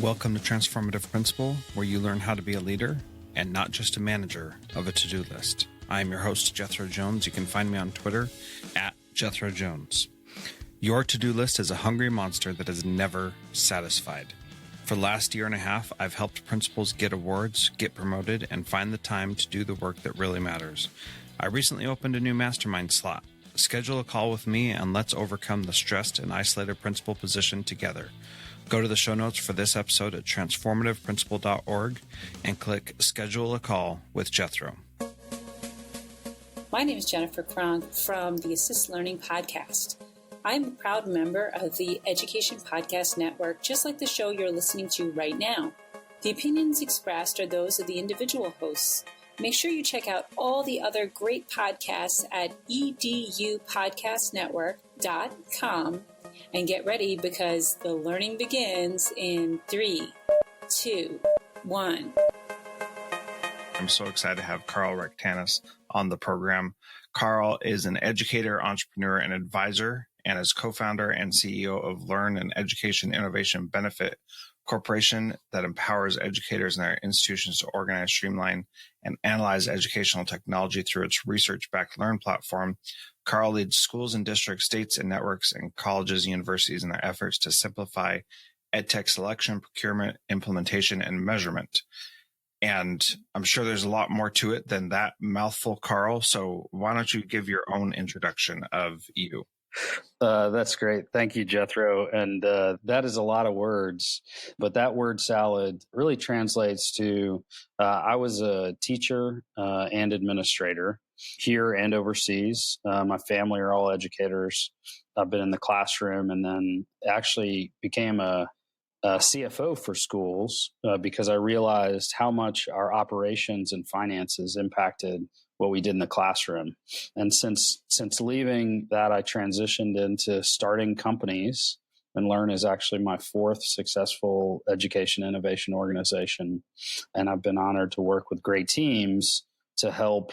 Welcome to Transformative Principal, where you learn how to be a leader and not just a manager of a to-do list. I am your host, Jethro Jones. You can find me on Twitter at Jethro Jones. Your to-do list is a hungry monster that is never satisfied. For the last year and a half, I've helped principals get awards, get promoted, and find the time to do the work that really matters. I recently opened a new mastermind slot. Schedule a call with me and let's overcome the stressed and isolated principal position together. Go to the show notes for this episode at transformativeprincipal.org and click Schedule a Call with Jethro. My name is Jennifer Cronk from the Assist Learning Podcast. I'm a proud member of the Education Podcast Network, just like the show you're listening to right now. The opinions expressed are those of the individual hosts. Make sure you check out all the other great podcasts at edupodcastnetwork.com and get ready because the learning begins in 3, 2, 1. I'm so excited to have Karl Rectanus on the program. Karl is an educator, entrepreneur, and advisor, and is co-founder and CEO of Learn and Education Innovation Benefit Corporation that empowers educators and their institutions to organize, streamline, and analyze educational technology through its research-backed Learn platform. Karl leads schools and districts, states and networks, and colleges and universities in their efforts to simplify edtech selection, procurement, implementation, and measurement. And I'm sure there's a lot more to it than that mouthful, Karl. So why don't you give your own introduction of you? That's great. Thank you, Jethro. And that is a lot of words, but that word salad really translates to I was a teacher and administrator here and overseas. My family are all educators. I've been in the classroom and then actually became a CFO for schools because I realized how much our operations and finances impacted what we did in the classroom. And since leaving that, I transitioned into starting companies, and Learn is actually my 4th successful education innovation organization. And I've been honored to work with great teams to help,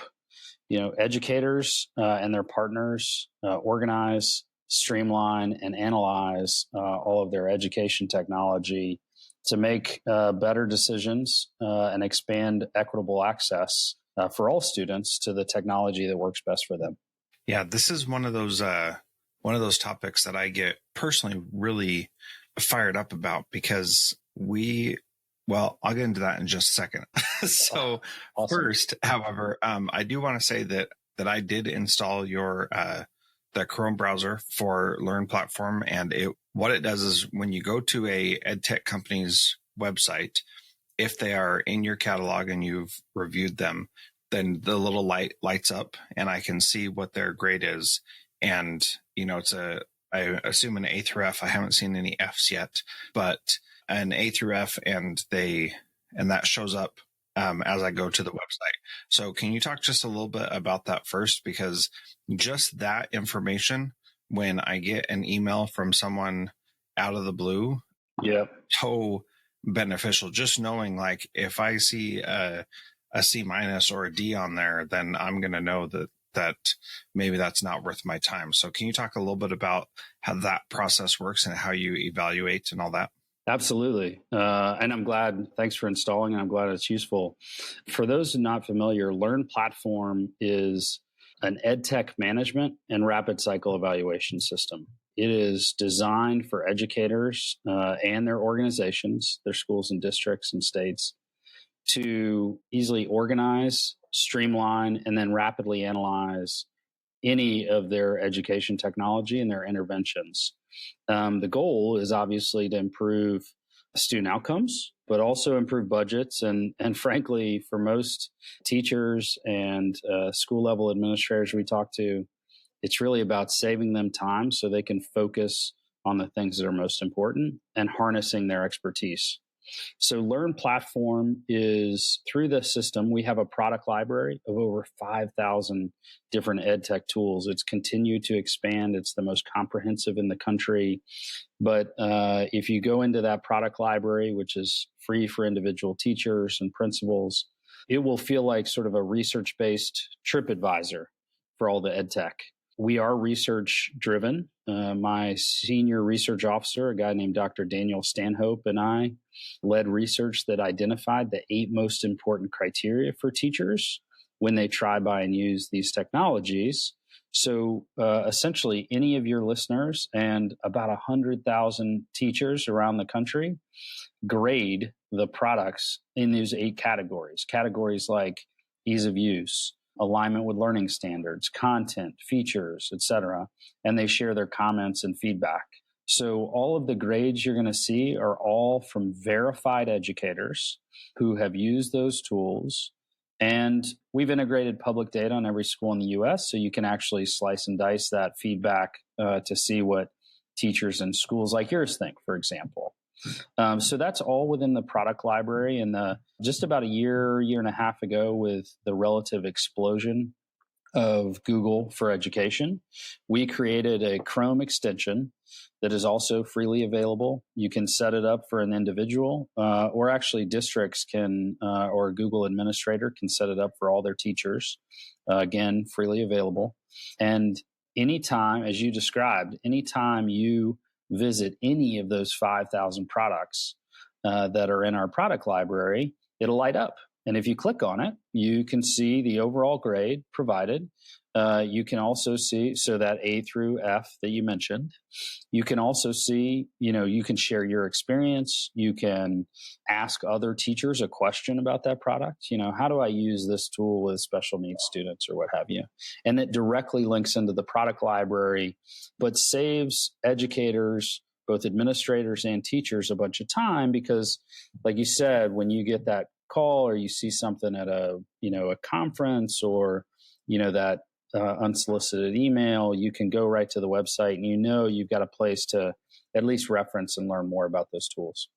educators and their partners organize, streamline, and analyze all of their education technology to make better decisions and expand equitable access for all students to the technology that works best for them. Yeah, this is one of those topics that I get personally really fired up about because I'll get into that in just a second. So awesome. First, however, I do want to say that I did install your the Chrome browser for Learn platform, and what it does is when you go to a edtech company's website, if they are in your catalog and you've reviewed them, then the little light lights up and I can see what their grade is. And, it's I assume an A through F. I haven't seen any Fs yet, but an A through F, and that shows up as I go to the website. So can you talk just a little bit about that first? Because just that information, when I get an email from someone out of the blue, so beneficial. Just knowing, like, if I see a C- or a D on there, then I'm going to know that maybe that's not worth my time. So can you talk a little bit about how that process works and how you evaluate and all that? Absolutely. And I'm glad, thanks for installing, and I'm glad it's useful. For those not familiar, Learn platform is an edtech management and rapid cycle evaluation system. It is designed for educators and their organizations, their schools and districts and states, to easily organize, streamline, and then rapidly analyze any of their education technology and their interventions. The goal is obviously to improve student outcomes, but also improve budgets. And frankly, for most teachers and school level administrators we talk to, it's really about saving them time so they can focus on the things that are most important and harnessing their expertise. So Learn platform is, through the system, we have a product library of over 5,000 different edtech tools. It's continued to expand. It's the most comprehensive in the country. But if you go into that product library, which is free for individual teachers and principals, it will feel like sort of a research-based TripAdvisor for all the edtech. We are research driven. My senior research officer, a guy named Dr. Daniel Stanhope, and I led research that identified the 8 most important criteria for teachers when they try, buy, and use these technologies. So essentially, any of your listeners and about 100,000 teachers around the country grade the products in these 8 categories. Categories like ease of use, alignment with learning standards, content, features, etc. And they share their comments and feedback. So all of the grades you're going to see are all from verified educators who have used those tools. And we've integrated public data on every school in the US, so you can actually slice and dice that feedback to see what teachers in schools like yours think, for example. So that's all within the product library. And just about a year and a half ago, with the relative explosion of Google for education, we created a Chrome extension that is also freely available. You can set it up for an individual, or actually districts can, or a Google administrator can set it up for all their teachers. Again, freely available. And anytime, as you described, anytime you visit any of those 5,000 products that are in our product library, it'll light up. And if you click on it, you can see the overall grade provided. You can also see, so that A through F that you mentioned, you can also see, you can share your experience. You can ask other teachers a question about that product. How do I use this tool with special needs students or what have you? And it directly links into the product library, but saves educators, both administrators and teachers, a bunch of time because, like you said, when you get that call or you see something at a conference or, that unsolicited email, you can go right to the website and you've got a place to at least reference and learn more about those tools.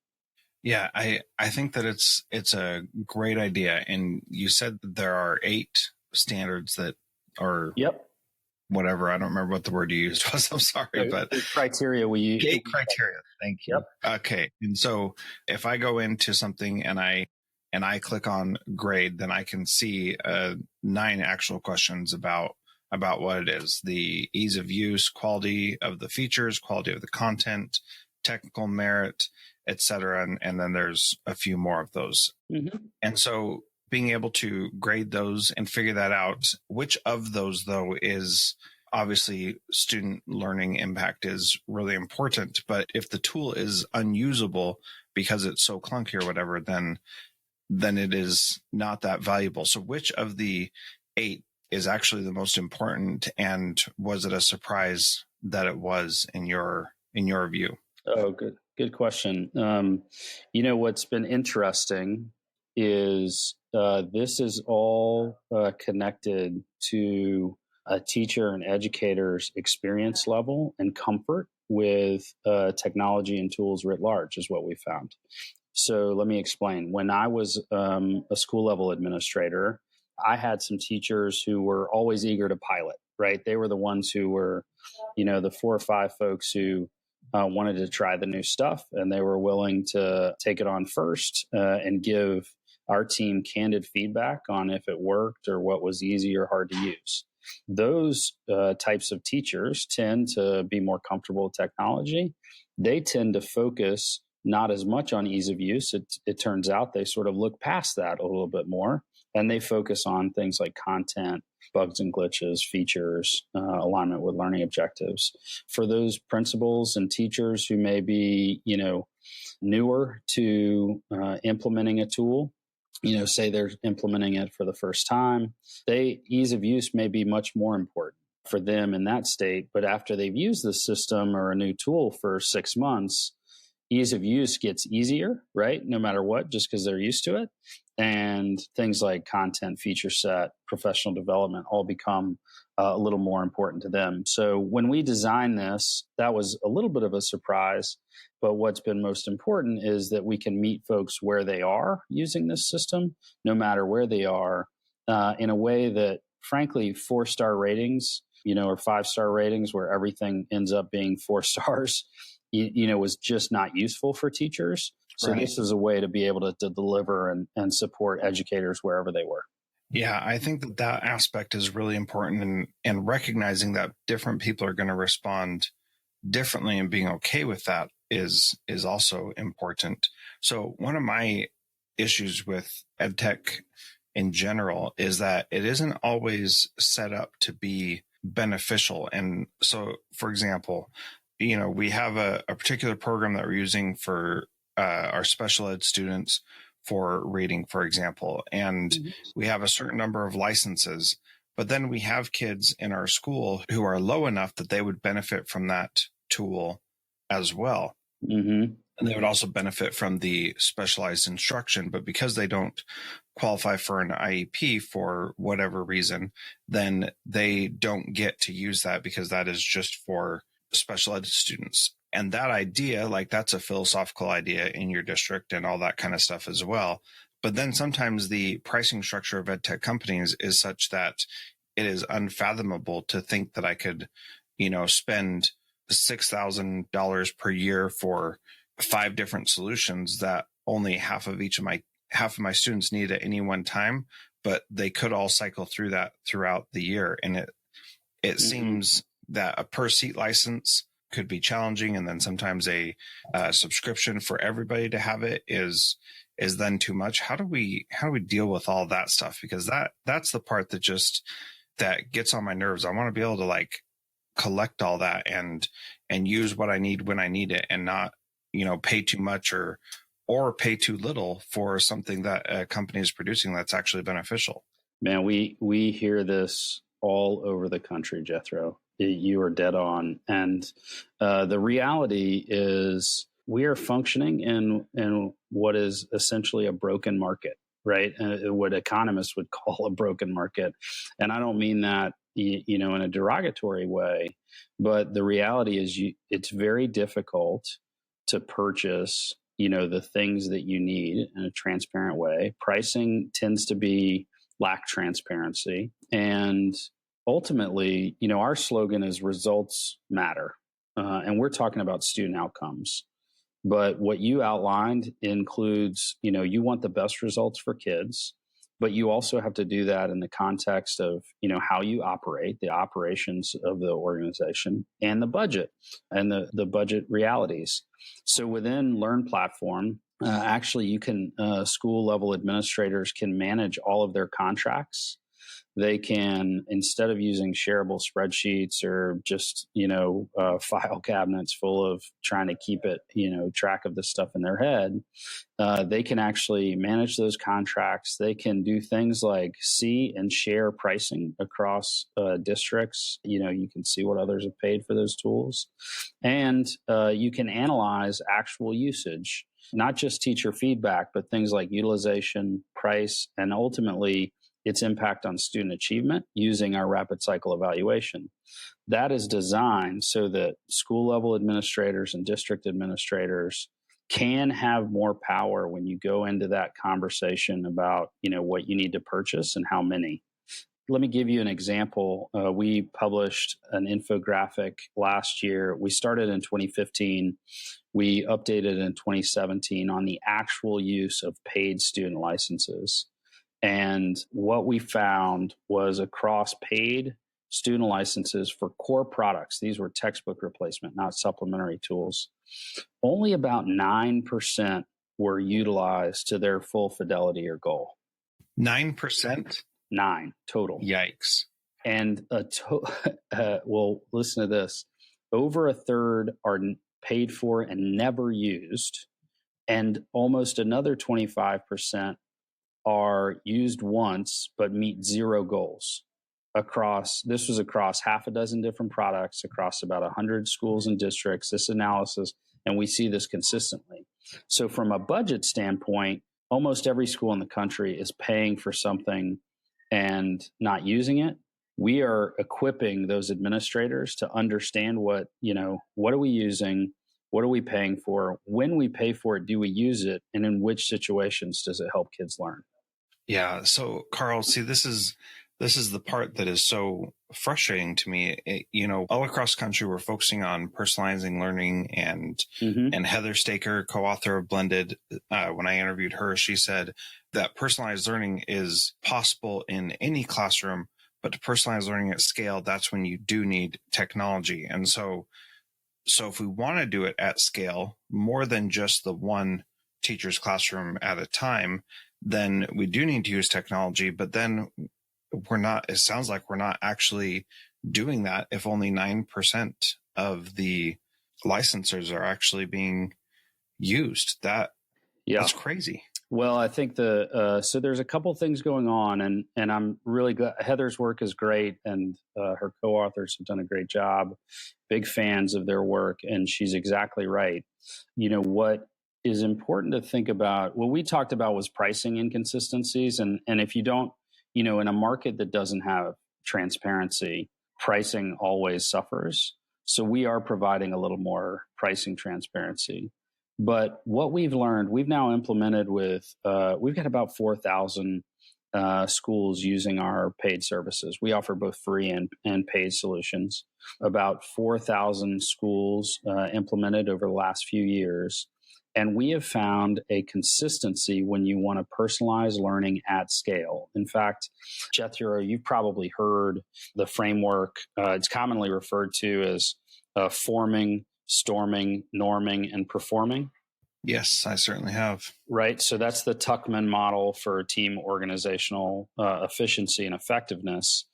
Yeah, I think that it's a great idea. And you said that there are 8 standards that are whatever. I don't remember what the word you used was. I'm sorry, but the criteria we use. 8 criteria. Thank you. Yep. Okay. And so if I go into something and I click on grade, then I can see 9 actual questions about what it is: the ease of use, quality of the features, quality of the content, technical merit, etc. And then there's a few more of those. Mm-hmm. And so being able to grade those and figure that out, which of those though is obviously student learning impact is really important. But if the tool is unusable because it's so clunky or whatever, then it is not that valuable. So which of the 8 is actually the most important, and was it a surprise that it was in your view? Oh, good question. What's been interesting is this is all connected to a teacher and educator's experience level and comfort with technology and tools writ large is what we found. So let me explain. When I was a school level administrator, I had some teachers who were always eager to pilot, right? They were the ones who were, the 4 or 5 folks who wanted to try the new stuff, and they were willing to take it on first and give our team candid feedback on if it worked or what was easy or hard to use. Those types of teachers tend to be more comfortable with technology. They tend to focus not as much on ease of use. It turns out they sort of look past that a little bit more, and they focus on things like content, bugs and glitches, features, alignment with learning objectives. For those principals and teachers who may be, newer to implementing a tool, say they're implementing it for the first time, ease of use may be much more important for them in that state. But after they've used the system or a new tool for 6 months, ease of use gets easier, right? No matter what, just because they're used to it. And things like content, feature set, professional development all become a little more important to them. So when we designed this, that was a little bit of a surprise. But what's been most important is that we can meet folks where they are using this system, no matter where they are, in a way that, frankly, 4-star ratings, or 5-star ratings where everything ends up being 4 stars, was just not useful for teachers. So This is a way to be able to deliver and support educators wherever they were. Yeah, I think that that aspect is really important, and recognizing that different people are going to respond differently and being okay with that is also important. So one of my issues with EdTech in general is that it isn't always set up to be beneficial. And so, for example, we have a particular program that we're using for our special ed students for reading, for example, and we have a certain number of licenses. But then we have kids in our school who are low enough that they would benefit from that tool as well. Mm-hmm. And they would also benefit from the specialized instruction. But because they don't qualify for an IEP for whatever reason, then they don't get to use that because that is just for special ed students. And that idea, like that's a philosophical idea in your district and all that kind of stuff as well. But then sometimes the pricing structure of EdTech companies is such that it is unfathomable to think that I could, spend $6,000 per year for 5 different solutions that only half of my students need at any one time, but they could all cycle through that throughout the year. And it seems that a per seat license could be challenging, and then sometimes a subscription for everybody to have it is then too much. How do we deal with all that stuff? Because that's the part that gets on my nerves. I want to be able to like collect all that and use what I need when I need it, and not pay too much or pay too little for something that a company is producing that's actually beneficial. Man, we hear this all over the country, Jethro. You are dead on. And the reality is we are functioning in what is essentially a broken market, right? What economists would call a broken market. And I don't mean that, in a derogatory way, but the reality is it's very difficult to purchase, the things that you need in a transparent way. Pricing tends to lack transparency. And ultimately, our slogan is results matter. And we're talking about student outcomes. But what you outlined includes, you want the best results for kids, but you also have to do that in the context of, how you operate, the operations of the organization, and the budget and the budget realities. So within Learn Platform, actually, you can school level administrators can manage all of their contracts. They can, instead of using shareable spreadsheets or just, file cabinets full of trying to keep it, track of the stuff in their head, they can actually manage those contracts. They can do things like see and share pricing across districts. You can see what others have paid for those tools. And you can analyze actual usage, not just teacher feedback, but things like utilization, price, and ultimately its impact on student achievement using our rapid cycle evaluation. That is designed so that school level administrators and district administrators can have more power when you go into that conversation about, what you need to purchase and how many. Let me give you an example. We published an infographic last year. We started in 2015. We updated in 2017 on the actual use of paid student licenses. And what we found was across paid student licenses for core products, these were textbook replacement, not supplementary tools, only about 9% were utilized to their full fidelity or goal. 9%? 9 total. Yikes. And well, listen to this. Over a third are paid for and never used. And almost another 25% are used once, but meet 0 goals. This was across half a dozen different products, across about 100 schools and districts, this analysis, and we see this consistently. So from a budget standpoint, almost every school in the country is paying for something and not using it. We are equipping those administrators to understand what are we using? What are we paying for? When we pay for it, do we use it? And in which situations does it help kids learn? Yeah. So, Karl, see, this is this is the part that is so frustrating to me. All across the country, we're focusing on personalizing learning, and Heather Staker, co-author of Blended, when I interviewed her, she said that personalized learning is possible in any classroom, but to personalize learning at scale, that's when you do need technology. And so if we want to do it at scale, more than just the one teacher's classroom at a time, then we do need to use technology. But then it sounds like we're not actually doing that if only 9% of the licensors are actually being used. That's crazy. Well, I think so there's a couple things going on, and I'm really glad. Heather's work is great, and her co-authors have done a great job. Big fans of their work, and she's exactly right. What is important to think about, what we talked about was pricing inconsistencies, and if you don't, in a market that doesn't have transparency, pricing always suffers. So we are providing a little more pricing transparency. But what we've learned, we've now implemented we've got about 4,000 schools using our paid services. We offer both free and paid solutions. About 4,000 schools implemented over the last few years. And we have found a consistency when you want to personalize learning at scale. In fact, Jethro, you've probably heard the framework. It's commonly referred to as forming, storming, norming, and performing. Yes, I certainly have. Right. So that's the Tuckman model for team organizational efficiency and effectiveness,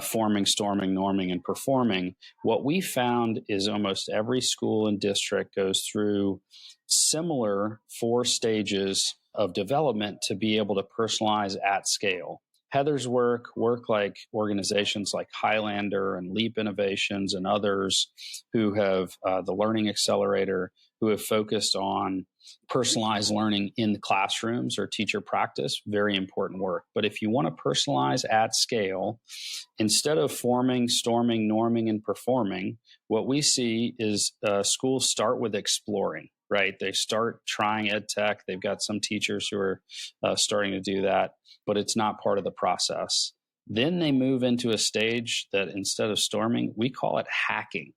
forming, storming, norming, and performing. What we found is almost every school and district goes through similar 4 stages of development to be able to personalize at scale. Heather's work like organizations like Highlander and Leap Innovations and others who have the Learning Accelerator, who have focused on personalized learning in the classrooms or teacher practice, very important work. But if you want to personalize at scale, instead of forming, storming, norming, and performing, what we see is schools start with exploring, right? They start trying ed tech. They've got some teachers who are starting to do that, but it's not part of the process. Then they move into a stage that instead of storming, we call it hacking.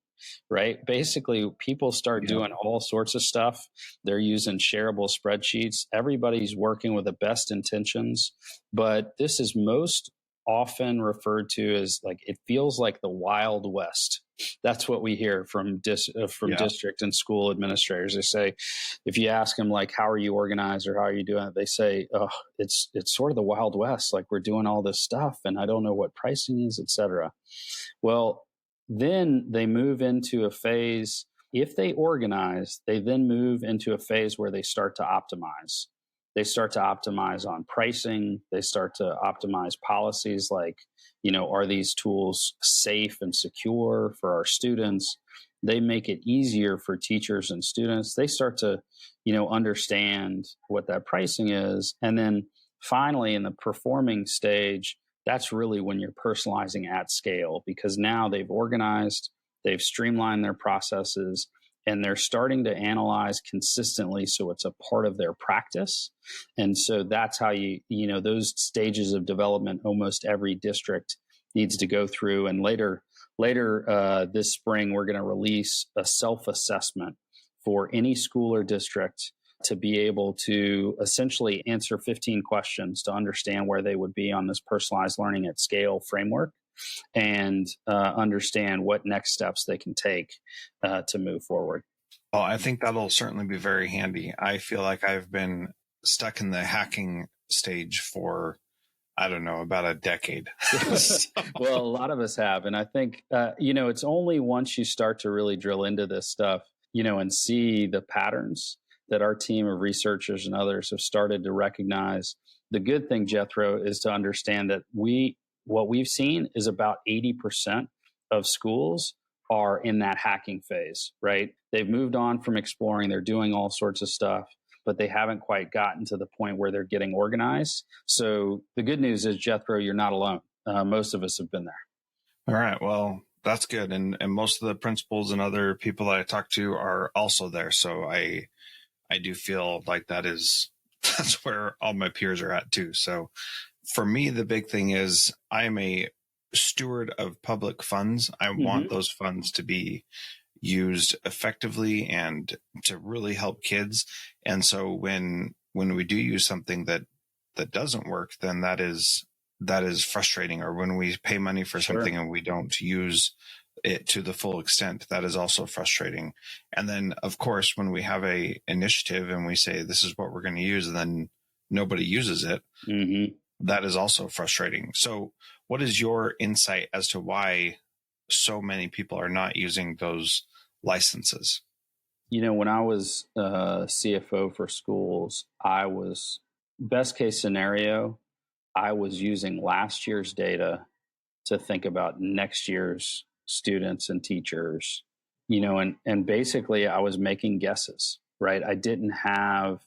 Right? Basically, people start doing all sorts of stuff. They're using shareable spreadsheets. Everybody's working with the best intentions, but this is most often referred to as it feels like the Wild West. That's what we hear from district and school administrators. They say, if you ask them how are you organized or how are you doing it, they say, oh, it's sort of the Wild West. We're doing all this stuff and I don't know what pricing is, et cetera. Well, then they move into a phase. If they organize, they then move into a phase where they start to optimize. They start to optimize on pricing. They start to optimize policies are these tools safe and secure for our students? They make it easier for teachers and students. They start to, understand what that pricing is. And then finally, in the performing stage, that's really when you're personalizing at scale, because now they've organized, they've streamlined their processes, and they're starting to analyze consistently so it's a part of their practice. And so that's how those stages of development almost every district needs to go through. And later this spring, we're going to release a self-assessment for any school or district to be able to essentially answer 15 questions to understand where they would be on this personalized learning at scale framework and understand what next steps they can take to move forward. Well, I think that'll certainly be very handy. I feel like I've been stuck in the hacking stage for, I don't know, about a decade. Well, a lot of us have. And I think, it's only once you start to really drill into this stuff, and see the patterns that our team of researchers and others have started to recognize. The good thing, Jethro, is to understand that what we've seen is about 80% of schools are in that hacking phase, right? They've moved on from exploring. They're doing all sorts of stuff, but they haven't quite gotten to the point where they're getting organized. So the good news is, Jethro, you're not alone. Most of us have been there. All right. Well, that's good. And most of the principals and other people that I talk to are also there. So I do feel like that's where all my peers are at too. So for me, the big thing is I'm a steward of public funds. I want those funds to be used effectively and to really help kids. And so when we do use something that doesn't work, then that is frustrating. Or when we pay money for something and we don't use it to the full extent, that is also frustrating. And then, of course, when we have a initiative and we say this is what we're going to use, and then nobody uses it, that is also frustrating. So what is your insight as to why so many people are not using those licenses? When I was CFO for schools, I was, best case scenario, I was using last year's data to think about next year's students and teachers, and basically I was making guesses, right? I didn't have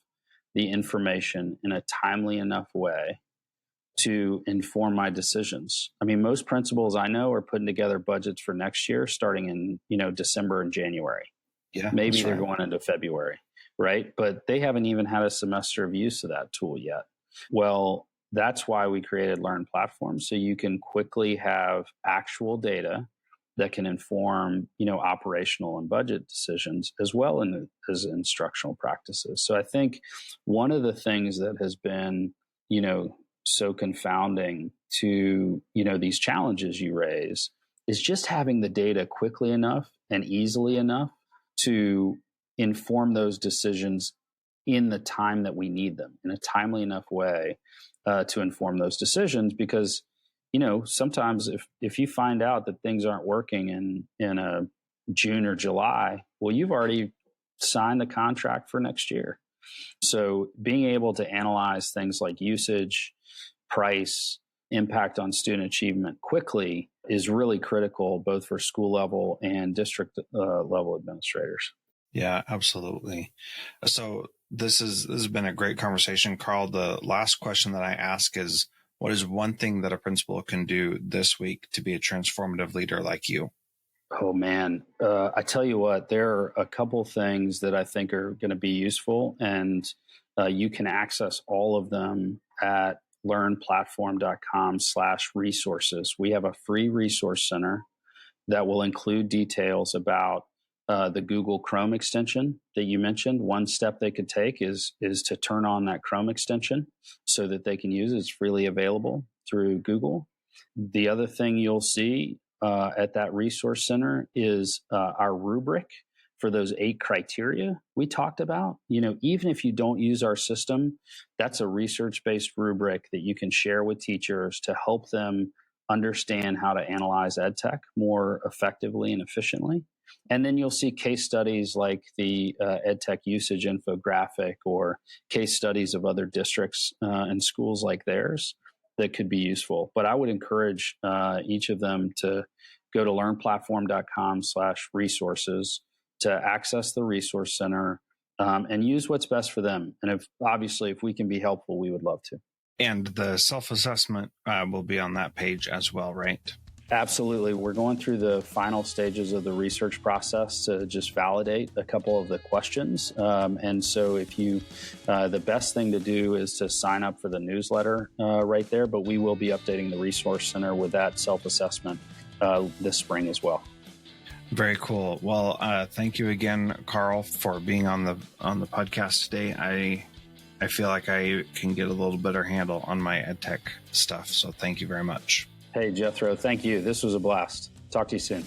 the information in a timely enough way to inform my decisions. I mean, most principals I know are putting together budgets for next year starting in, December and January. Yeah, maybe they're going into February, right? But they haven't even had a semester of use of that tool yet. Well, that's why we created Learn Platform, so you can quickly have actual data that can inform, operational and budget decisions as well as instructional practices. So I think one of the things that has been, so confounding to, these challenges you raise is just having the data quickly enough and easily enough to inform those decisions in the time that we need them, in a timely enough way to inform those decisions. Because, sometimes if you find out that things aren't working in a June or July, well, you've already signed the contract for next year. So being able to analyze things like usage, price, impact on student achievement quickly is really critical, both for school level and district level administrators. Yeah, absolutely. So this has been a great conversation, Karl. The last question that I ask is, what is one thing that a principal can do this week to be a transformative leader like you? Oh, man. I tell you what, there are a couple things that I think are going to be useful, and you can access all of them at learnplatform.com/resources. We have a free resource center that will include details about the Google Chrome extension that you mentioned. One step they could take is to turn on that Chrome extension so that they can use it. It's freely available through Google. The other thing you'll see at that resource center is our rubric for those 8 criteria we talked about. Even if you don't use our system, that's a research-based rubric that you can share with teachers to help them understand how to analyze EdTech more effectively and efficiently. And then you'll see case studies like the EdTech usage infographic, or case studies of other districts and schools like theirs that could be useful. But I would encourage each of them to go to learnplatform.com/resources to access the resource center and use what's best for them. And if we can be helpful, we would love to. And the self-assessment will be on that page as well, right? Absolutely. We're going through the final stages of the research process to just validate a couple of the questions. And so the best thing to do is to sign up for the newsletter right there, but we will be updating the resource center with that self-assessment this spring as well. Very cool. Well, thank you again, Karl, for being on the podcast today. I feel like I can get a little better handle on my EdTech stuff. So thank you very much. Hey, Jethro, thank you. This was a blast. Talk to you soon.